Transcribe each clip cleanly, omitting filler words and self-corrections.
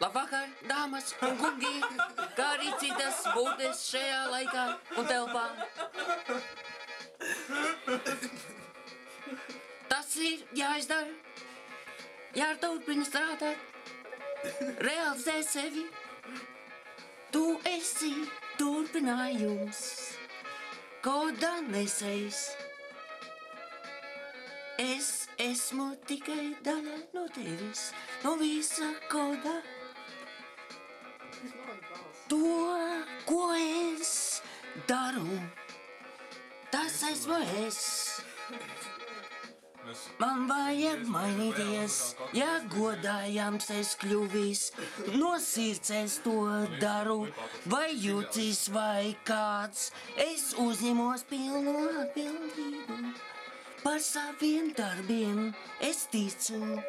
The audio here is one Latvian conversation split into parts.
Labvakar, dāmas un kungi, kā arī citas būtnes šajā laikā un telpā. Tas ir jāizdara, jāturpina strādāt, realizēt sevi. Tu esi turpinājums, koda nesējs. Es esmu tikai daļa no tevis, no visa koda. To, ko es daru, tas esmu es. Man vajag mainīties, ja godājams es kļuvis, no sirds es to daru, vai jūtis vai kāds, es uzņemos pilnu atbildību. Par saviem darbiem es ticu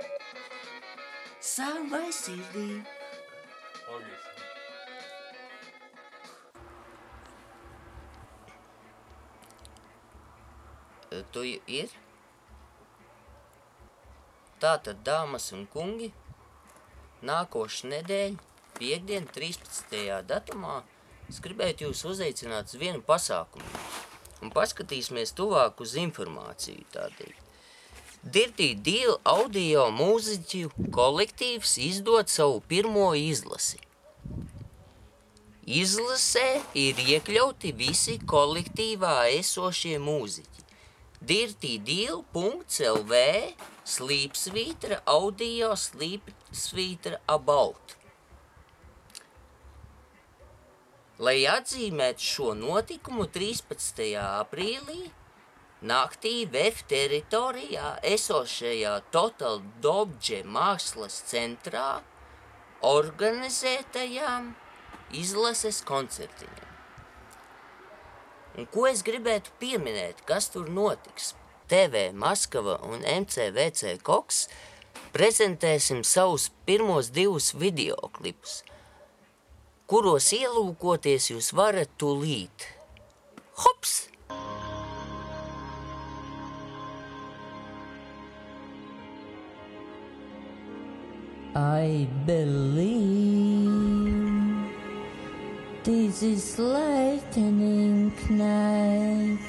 savai sirdī. Tu ir? Tātad, dāmas un kungi, nākošu nedēļu, piektdien, 13. datumā, es gribētu jūs uzaicināt uz vienu pasākumu un paskatīsimies tuvāk uz informāciju tādēļ. Dirty Deal audio mūziķu kolektīvs izdod savu pirmo izlasi. Izlasē ir iekļauti visi kolektīvā esošie mūziķi. dirtydeal.lv / audio / about. Lai atzīmētu šo notikumu 13. aprīlī, naktī VF teritorijā esošajā Total Dobdže mākslas centrā organizētajām izlases koncertiņiem. Un ko es gribētu pieminēt, kas tur notiks? TV Maskava un MCVC Koks prezentēsim savus pirmos 2 videoklipus, kuros ielūkoties jūs varat tūlīt. Hops! I believe this is lightning knife,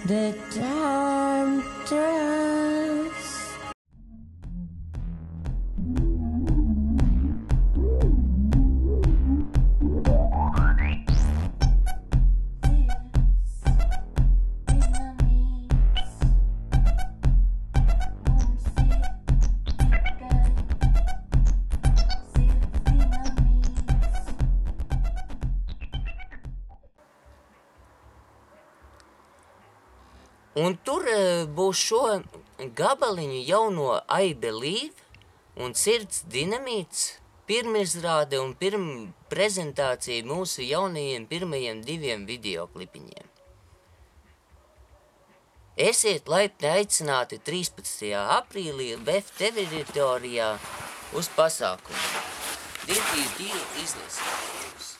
the time turns. Un tur būs šo gabaliņu jauno I Believe un Sirds dinamīts pirmizrāde un prezentācija mūsu jaunajiem pirmajiem 2 videoklipiņiem. Esiet laipni aicināti 13. aprīlī VF teritorijā uz pasākumu. Dirty Deal izlasīt.